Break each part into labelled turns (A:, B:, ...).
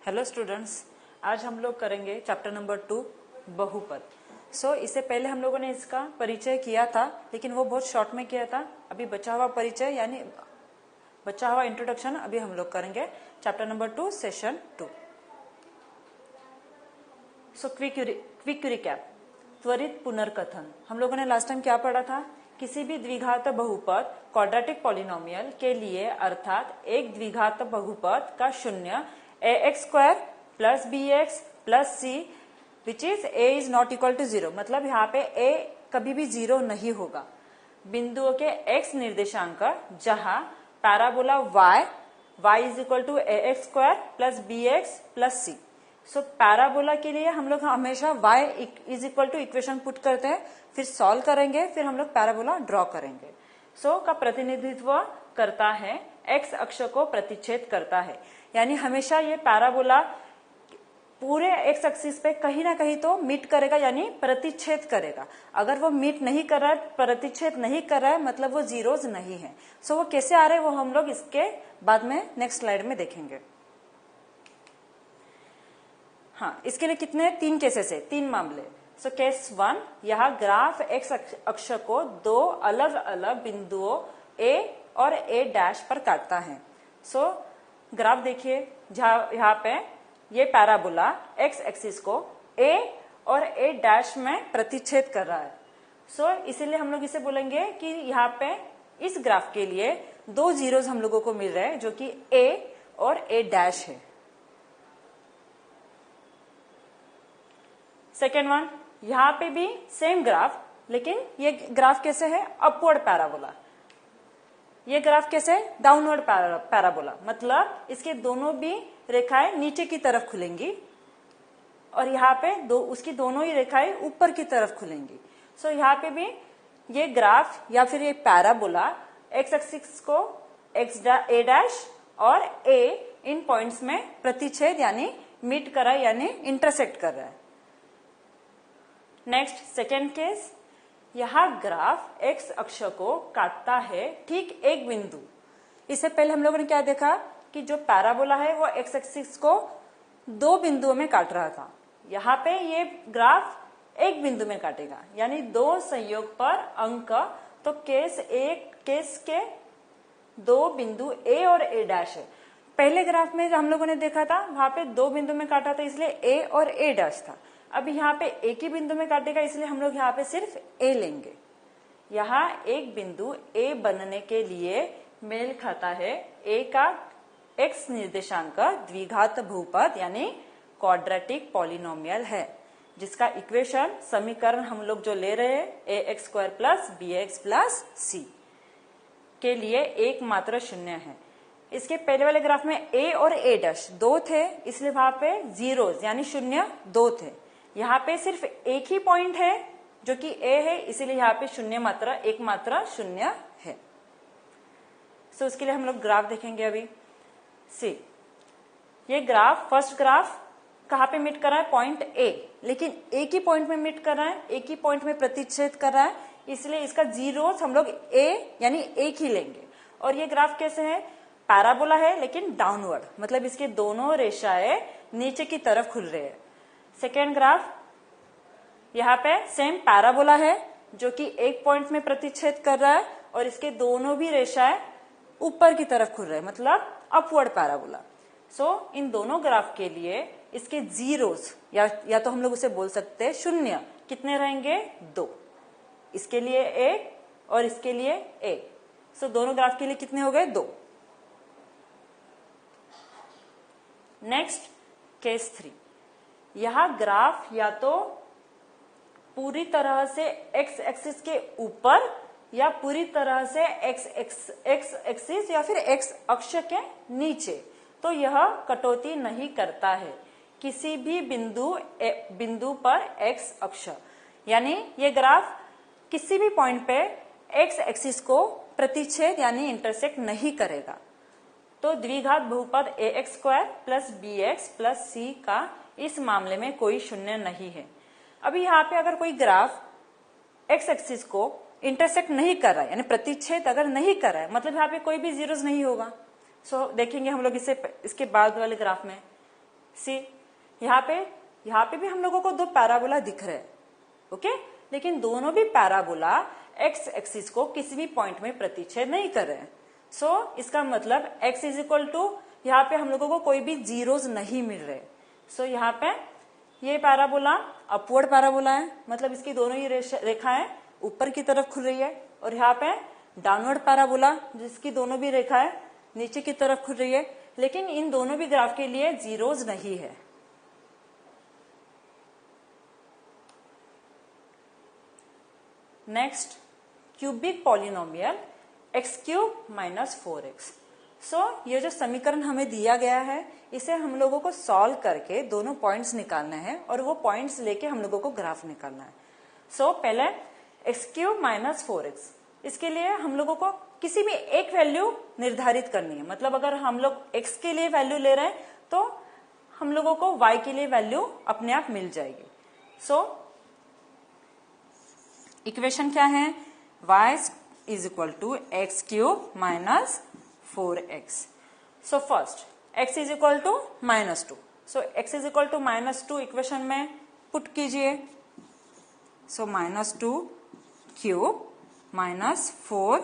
A: Hello students, आज हम लोग करेंगे चैप्टर नंबर 2 बहुपद। इससे पहले हम लोगों ने इसका परिचय किया था, लेकिन वो बहुत शॉर्ट में किया था। अभी बचा हुआ परिचय यानी बचा हुआ इंट्रोडक्शन अभी हम लोग करेंगे chapter number 2 session 2। Quick recap, त्वरित पुनर्कथन। हम लोगों ने लास्ट टाइम क्या पढ़ा था? किसी भी द्विघात बहुपद क्वाड्रेटिक पॉलिनोमियल के लिए, अर्थात एक द्विघात बहुपद का शून्य ax² plus bx plus c which is a is not equal to 0, मतलब यहाँ पे a कभी भी 0 नहीं होगा। बिंदुओं के x निर्देशांक जहां parabola y is equal to ax² plus bx plus c। Parabola के लिए हम लोग हमेशा y is equal to equation put करते हैं, फिर सॉल्व करेंगे, फिर हम लोग पैराबोला ड्रॉ करेंगे। का प्रतिनिधित्व करता है, x अक्ष को प्रतिच्छेद करता है, यानी हमेशा ये पैराबोला पूरे x एक्सिस पे कहीं ना कहीं तो मीट करेगा, यानी प्रतिच्छेद करेगा। अगर वो मीट नहीं कर रहा है, प्रतिच्छेद नहीं कर रहा है, मतलब वो जीरोज नहीं है। वो कैसे आ रहे हैं वो हम लोग इसके बाद में नेक्स्ट स्लाइड में देखेंगे। हाँ, इसके लिए कितने 3 केसेस है, 3 मामले। केस 1, यहाँ ग्राफ x अक्ष को दो अलग अलग बिंदुओं a और a' पर काटता है। ग्राफ देखिए, यहाँ पे ये पैराबोला x एक्सिस को a और a' में प्रतिच्छेद कर रहा है। इसीलिए हम लोग इसे बोलेंगे कि यहाँ पे इस ग्राफ के लिए 2 जीरोज हम लोगों को मिल रहे हैं, जो कि a और a' है। सेकेंड वन, यहाँ पे भी सेम ग्राफ, लेकिन ये ग्राफ कैसे है? Upward parabola. ये ग्राफ कैसे है? डाउनवर्ड पैराबोला, मतलब इसके दोनों भी रेखाएं नीचे की तरफ खुलेंगी और यहाँ पे उसकी दोनों ही रेखाएं ऊपर की तरफ खुलेंगी। यहाँ पे भी ये ग्राफ या फिर ये पैराबोला x एक्सिस को a' और a इन पॉइंट्स में प्रतिच्छेद यानी मीट कर रहा है, यानी इंटरसेक्ट कर रहा है। नेक्स्ट सेकेंड केस, यह ग्राफ x अक्ष को काटता है ठीक एक बिंदु। इससे पहले हम लोगों ने क्या देखा कि जो पैराबोला है वो x एक्सिस को 2 बिंदुओं में काट रहा था। यहाँ पे ये ग्राफ एक बिंदु में काटेगा, यानी 2 संयोग पर अंक। तो केस के 2 बिंदु a और a' है। पहले ग्राफ में हम लोगों ने देखा था वहां पे 2 बिंदु में काटा था, इसलिए a और a' था। अब यहाँ पे एक ही बिंदु में काटेगा, इसलिए हम लोग यहाँ पे सिर्फ a लेंगे। यहाँ एक बिंदु a बनने के लिए मेल खाता है a का x निर्देशांक द्विघात बहुपद यानी क्वाड्रेटिक पॉलिनोमियल है, जिसका इक्वेशन समीकरण हम लोग जो ले रहे हैं ax² plus bx plus c के लिए एकमात्र शून्य है। इसके पहले वाले ग्राफ में a और a' 2 थे, इसलिए वहां पे जीरोज यानी शून्य 2 थे। यहाँ पे सिर्फ एक ही पॉइंट है जो कि a है, इसीलिए यहाँ पे शून्य मात्रा एकमात्र शून्य है। उसके लिए हम लोग ग्राफ देखेंगे अभी। ये ग्राफ, फर्स्ट ग्राफ कहाँ पे मीट कर रहा है? पॉइंट a, लेकिन एक ही पॉइंट में मीट कर रहा है, एक ही पॉइंट में प्रतिच्छेद कर रहा है, इसलिए इसका जीरोस हम लोग a यानी एक ही लेंगे। और ये ग्राफ कैसे है? पैराबोला है लेकिन डाउनवर्ड, मतलब इसके दोनों रेखाएं नीचे की तरफ खुल रहे हैं। सेकेंड ग्राफ, यहाँ पे सेम पैराबोला है जो कि एक पॉइंट में प्रतिच्छेद कर रहा है और इसके दोनों भी रेखाएं ऊपर की तरफ खुल रहे हैं, मतलब अपवर्ड पैराबोला। इन दोनों ग्राफ के लिए इसके जीरोस या तो हम लोग उसे बोल सकते हैं शून्य, कितने रहेंगे? 2। इसके लिए 1 और इसके लिए 1। दोनों ग्राफ के लिए कितने हो गए? 2। नेक्स्ट केस 3, यह ग्राफ या तो पूरी तरह से x एक्सिस के ऊपर या पूरी तरह से x एक्सिस या फिर x अक्ष के नीचे, तो यह कटौती नहीं करता है किसी भी बिंदु पर x अक्ष, यानी ये ग्राफ किसी भी पॉइंट पे x एक्सिस को प्रतिच्छेद यानी इंटरसेक्ट नहीं करेगा। तो द्विघात बहुपद ax² plus bx plus c का इस मामले में कोई शून्य नहीं है। अभी यहाँ पे अगर कोई ग्राफ x एक्सिस को इंटरसेक्ट नहीं कर रहा है, यानी प्रतिच्छेद अगर नहीं कर रहा है, मतलब यहाँ पे कोई भी जीरोस नहीं होगा। देखेंगे हम लोग इसे इसके बाद वाले ग्राफ में। सी यहाँ पे भी हम लोगों को दो पैराबोला दिख रहे हैं, ओके, लेकिन दोनों भी पैराबोला एक्स एक्सिस को किसी भी पॉइंट में प्रतिच्छेद नहीं कर रहे हैं। सो इसका मतलब x इज इक्वल टू, यहाँ पे हम लोगों को कोई भी जीरोस नहीं मिल रहे। सो यहाँ पे ये पैराबोला अपवर्ड पैराबोला है, मतलब इसकी दोनों ही रेखाएं ऊपर की तरफ खुल रही है, और यहाँ पे डाउनवर्ड पैराबोला जिसकी दोनों भी रेखाएं नीचे की तरफ खुल रही है, लेकिन इन दोनों भी ग्राफ के लिए जीरोस नहीं है। Next, cubic polynomial x cube minus 4x। सो ये जो समीकरण हमें दिया गया है, इसे हम लोगों को सॉल्व करके दोनों पॉइंट्स निकालना है, और वो पॉइंट्स लेके हम लोगों को ग्राफ निकालना है। सो पहले एक्स क्यूब माइनस 4x, इसके लिए हम लोगों को किसी भी एक वैल्यू निर्धारित करनी है। मतलब अगर हम लोग x के लिए वैल्यू ले रहे हैं तो हम लोगों को y के लिए वैल्यू अपने आप मिल जाएगी। सो इक्वेशन क्या है, y is equal to x cube minus 4x। So first x is equal to -2, so x is equal to -2 equation में पुट कीजिए। So -2 cube -4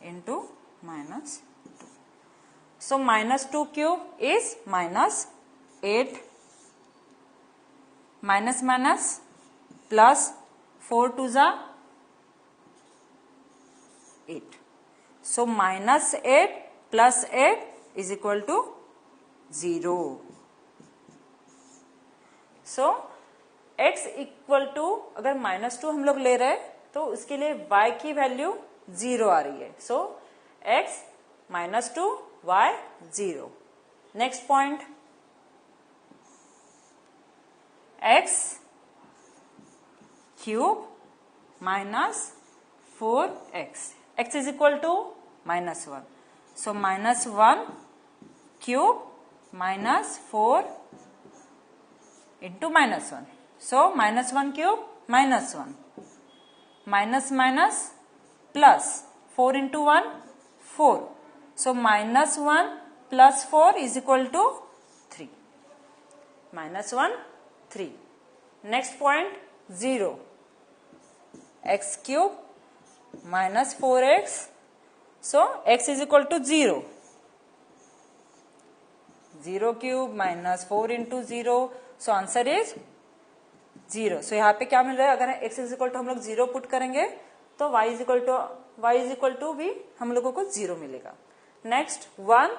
A: into -2. So -2 cube is -8, minus plus 4 to the 8. So -8 plus 8 is equal to 0. So x equal to, अगर -2 हम लोग ले रहे हैं तो उसके लिए y की वैल्यू 0 आ रही है। So x -2 y 0। Next point, x cube minus 4x, x is equal to -1। So -1 cube -4 into -1। So -1 cube -1, minus plus 4 into 1 4, so -1 plus 4 is equal to 3, -1 3। next point 0, x cube minus 4x, so x is equal to 0, 0 cube minus 4 into 0, so answer is 0। so यहाँ पे क्या मिल रहा है, अगर x is equal to हम लोग 0 put करेंगे तो y इज इक्वल टू भी हम लोगों को 0 मिलेगा। Next 1,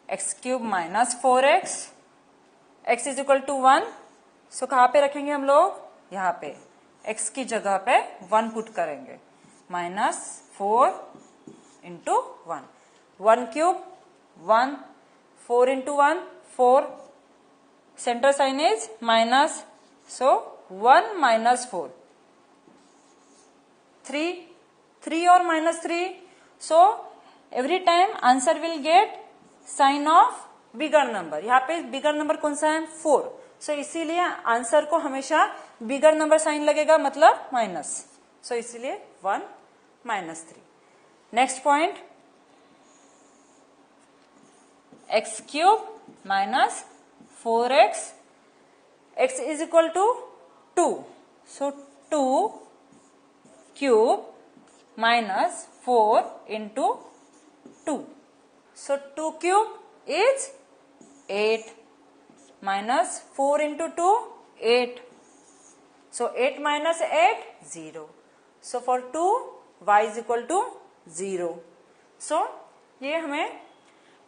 A: x cube minus 4x, x is equal to 1। So कहाँ पे रखेंगे हम लोग, यहाँ पे x की जगह पे 1 पुट करेंगे, -4 into 1, 1 cube 1, 4 into 1 4, center sign is minus, so 1 minus 4, 3 और -3, so every time answer will get sign of bigger number। यहाँ पे बिगर नंबर कौन सा है, 4, so इसीलिए आंसर को हमेशा बिगर नंबर साइन लगेगा, मतलब माइनस, so इसीलिए 1 -3। Next point, x cube minus 4x, x is equal to 2, so 2 cube minus 4 into 2, so 2 cube is 8, minus 4 into 2 8, so 8 minus 8 0, so for 2 y is equal to 0। so ये हमें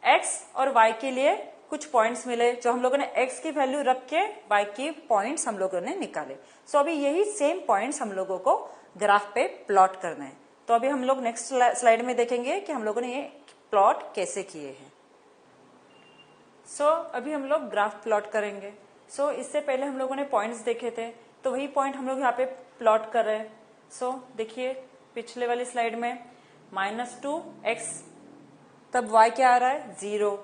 A: x और y के लिए कुछ points मिले, जो हम लोगों ने x की वैल्यू रख के y की पॉइंट्स हम लोगों ने निकाले। सो अभी यही सेम पॉइंट्स हम लोगों को ग्राफ पे प्लॉट करना है। तो अभी हम लोग नेक्स्ट स्लाइड में देखेंगे कि हम लोगों ने ये प्लॉट कैसे किए हैं। सो अभी हम लोग ग्राफ प्लॉट करेंगे। सो इससे पहले हम लोगों ने पॉइंट्स देखे थे, तो वही पॉइंट हम लोग यहाँ पे प्लॉट कर रहे हैं। सो देखिए पिछले वाली स्लाइड में -2x, तब y क्या आ रहा है, 0,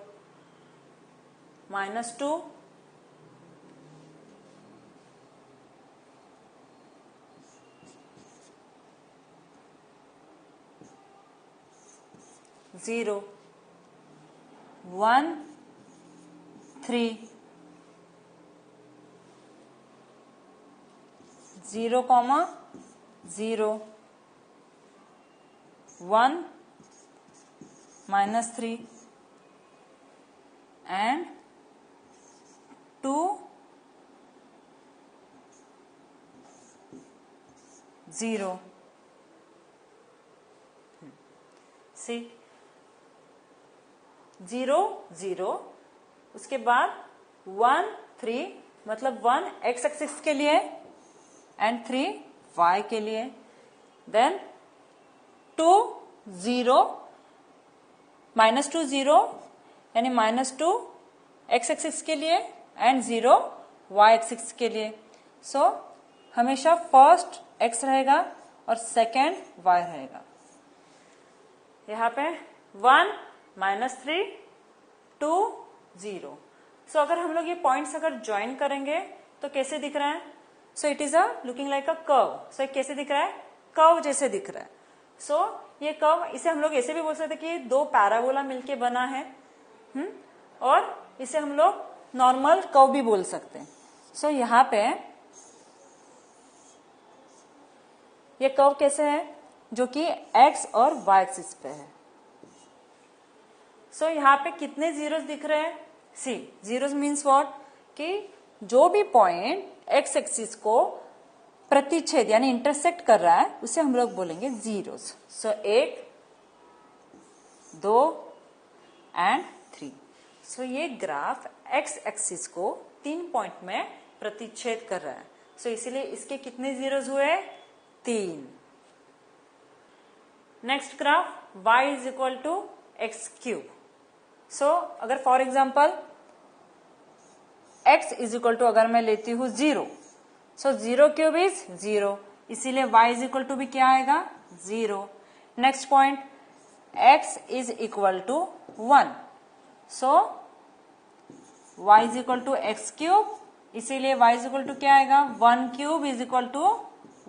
A: -2 0, 1 3 0, 0 1 -3 and 2 0. सी 0 0, उसके बाद 1 3, मतलब 1 x एक्सिस के लिए एंड 3 y के लिए, देन 2 0 -2 0 यानी -2 x एक्सिस के लिए एंड 0 y एक्सिस के लिए. सो हमेशा फर्स्ट x रहेगा और सेकेंड y रहेगा. यहाँ पे 1 -3 2 0. सो अगर हम लोग ये पॉइंट्स अगर ज्वाइन करेंगे तो कैसे दिख रहा है? So it is a looking like a curve. So कैसे दिख रहा है? कर्व जैसे दिख रहा है. सो ये कर्व, इसे हम लोग ऐसे भी बोल सकते हैं कि दो पैराबोला मिलके बना है. और इसे हम लोग नॉर्मल कर्व भी बोल सकते हैं. सो यहाँ पे ये कर्व कैसे है? जो कि x और y एक्सिस पे है. सो यहाँ पे कितने जीरोस दिख रहे हैं? सी जीरोस मीन्स व्हाट? कि जो भी पॉइंट x एक्सिस को प्रतिच्छेद यानी इंटरसेक्ट कर रहा है उसे हम लोग बोलेंगे जीरोस. So 1 2 and 3. सो ये ग्राफ x एक्सिस को 3 पॉइंट में प्रतिच्छेद कर रहा है. सो इसीलिए इसके कितने जीरोस हुए? 3. Next graph y is equal to x cube. So अगर for example x is equal to अगर मैं लेती हूं 0, सो 0 क्यूब इज 0, इसीलिए y इज इक्वल टू भी क्या आएगा? 0. Next point x is equal to 1, so y is equal to x cube, इसीलिए y इज इक्वल टू क्या आएगा? 1 cube is equal to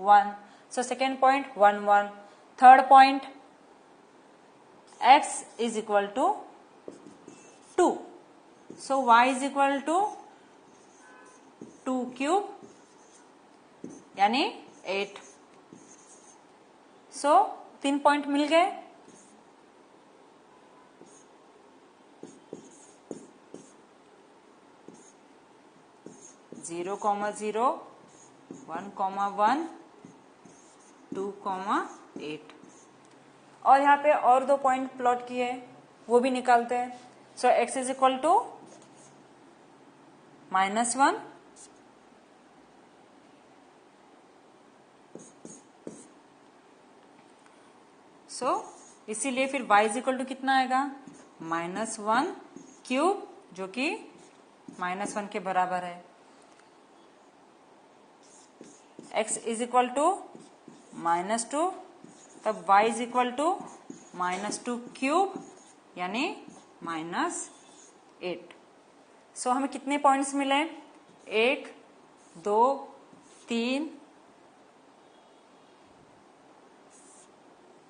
A: 1. So second point 1 1. Third point x is equal to 2, so y is equal to 2 cube यानी 8. So 3 point मिल गए. Zero comma 0 1 comma 1 2 comma 8. और यहाँ पे और 2 पॉइंट प्लॉट किए वो भी निकालते हैं. सो x इज इक्वल टू -1 सो इसीलिए फिर y इज इक्वल टू कितना आएगा? -1 क्यूब, जो कि -1 के बराबर है. x इज इक्वल टू -2, तब y is equal to -2 cube यानी -8. सो हमें कितने पॉइंट्स मिले? 1 2 3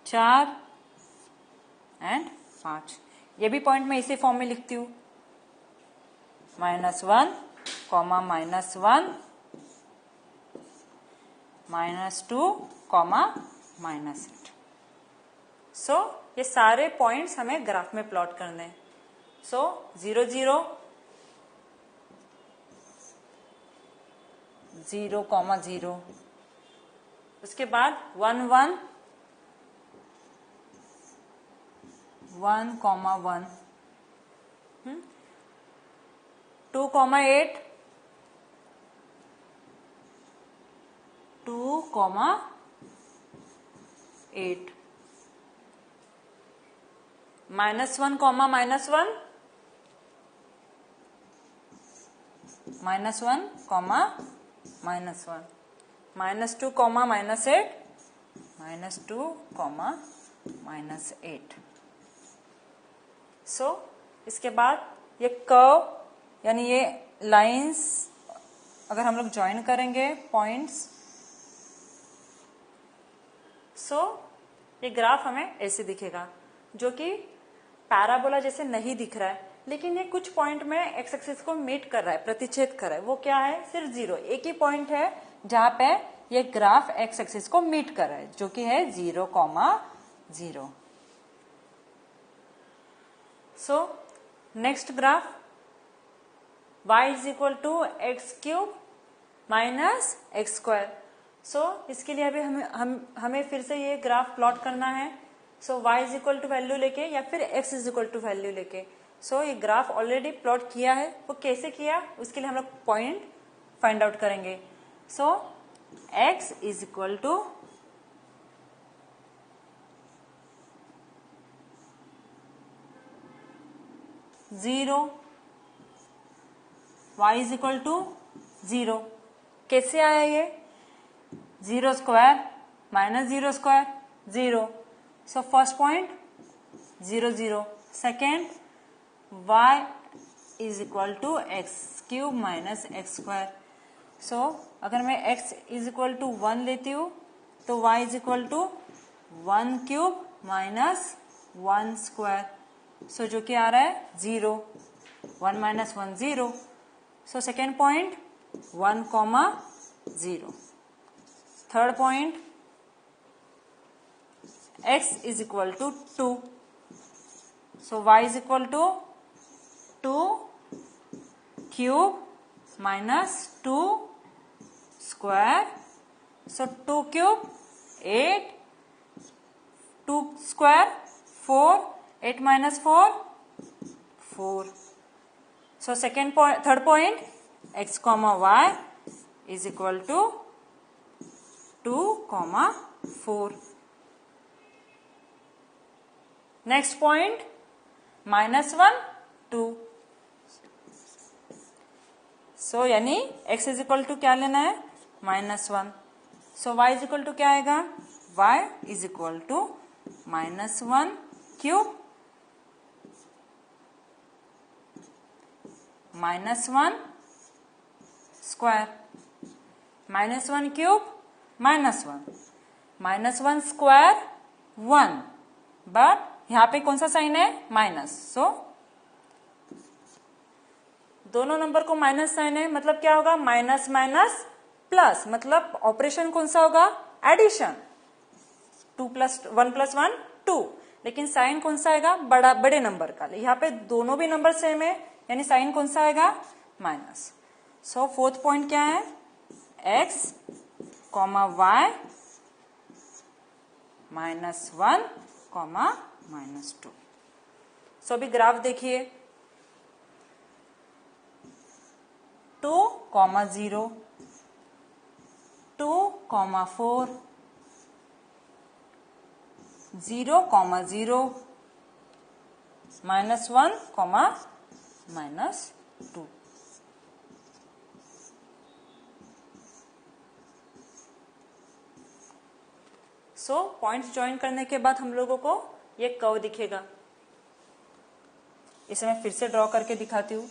A: 4 एंड 5. ये भी पॉइंट मैं इसी फॉर्म में लिखती हूं, -1 कॉमा -1 -2 कॉमा -8. सो ये सारे पॉइंट्स हमें ग्राफ में प्लॉट करने हैं. सो 0 0 0 कॉमा 0, उसके बाद 1 1 1 comma 1 2 comma 8 2 comma 8 -1 comma -1 -1 comma -1 -2 comma -8 -2 comma -8. सो इसके बाद ये कर्व यानी ये लाइंस अगर हम लोग ज्वाइन करेंगे पॉइंट्स, सो ये ग्राफ हमें ऐसे दिखेगा, जो कि पैराबोला जैसे नहीं दिख रहा है. लेकिन ये कुछ पॉइंट में एक्स एक्सिस को मीट कर रहा है, प्रतिच्छेद कर रहा है। वो क्या है? सिर्फ 0, एक ही पॉइंट है जहां पे ये ग्राफ एक्स एक्सिस को मीट कर रहा है, जो कि है 0,0। So next graph y is equal to x³ minus x²। So इसके लिए अभी हमें फिर से ये ग्राफ प्लॉट करना है। So y is equal to value लेके या फिर x is equal to value लेके। सो ये ग्राफ ऑलरेडी प्लॉट किया है, वो कैसे किया उसके लिए हम लोग पॉइंट फाइंड आउट करेंगे। So x is equal to 0, y is equal to 0। कैसे आया ये? 0² minus 0² 0। So first point 0 0। Second y is equal to x³ minus x²। So अगर मैं x इज इक्वल टू 1 लेती हूँ तो y is equal to 1³ minus 1²। So जो कि आ रहा है 0, 1 minus 1 0। So second point 1,0। Third point x is equal to 2। So y is equal to 2³ minus 2²। So 2³ 8, 2² 4, 8 minus 4 4। So third point x comma y is equal to 2,4। Next point -1 2। So यानी x is equal to क्या लेना है? -1। So y is equal to क्या आएगा? y is equal to -1³ minus 1² -1³ -1 -1² 1, but यहां पे कौन सा साइन है? माइनस। सो दोनों नंबर को माइनस साइन है, मतलब क्या होगा? माइनस माइनस प्लस, मतलब ऑपरेशन कौन सा होगा? एडिशन। 1 + 1 2, लेकिन साइन कौन सा आएगा? बड़े नंबर का। यहाँ पे दोनों भी नंबर सेम है, यानी साइन कौन सा आएगा? माइनस। सो फोर्थ पॉइंट क्या है? x, y -1, -2। सो अभी ग्राफ देखिए। 2, 0, 2, 4, 0, 0, -1, -2। सो पॉइंट्स ज्वाइन करने के बाद हम लोगों को ये कर्व दिखेगा। इसे मैं फिर से ड्रॉ करके दिखाती हूँ।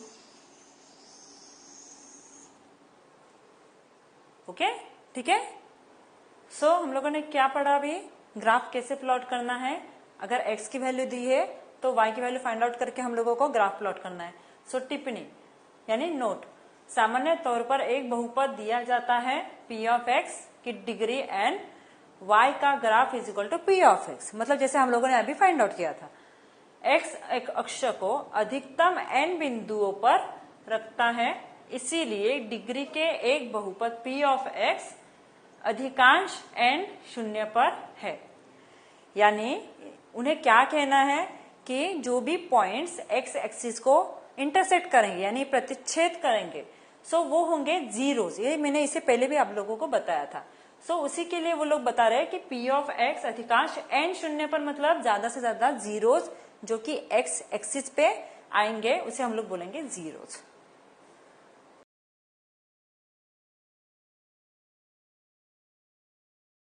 A: ओके, ठीक है। सो हम लोगों ने क्या पढ़ा अभी? ग्राफ कैसे प्लॉट करना है। अगर x की वैल्यू दी है तो y की वैल्यू फाइंड आउट करके हम लोगों को ग्राफ प्लॉट करना है। सो टिप्पणी यानी नोट, सामान्य तौर पर एक बहुपद दिया जाता है p ऑफ x की डिग्री n, y का graph is equal to p of x। मतलब जैसे हम लोगों ने अभी फाइंड आउट किया था, x एक अक्ष को अधिकतम n बिंदुओं पर रखता है, इसीलिए डिग्री के एक बहुपद p ऑफ x अधिकांश n 0 पर है। यानी उन्हें क्या कहना है कि जो भी पॉइंट्स x एक्सिस को इंटरसेक्ट करेंगे यानी प्रतिच्छेद करेंगे, सो वो होंगे जीरोस। ये मैंने इसे पहले भी आप लोगों को बताया था। सो उसी के लिए वो लोग बता रहे हैं कि p ऑफ x अधिकांश n 0 पर, मतलब ज्यादा से ज्यादा जीरोस जो कि x एक्सिस पे आएंगे, उसे हम लोग बोलेंगे जीरोस।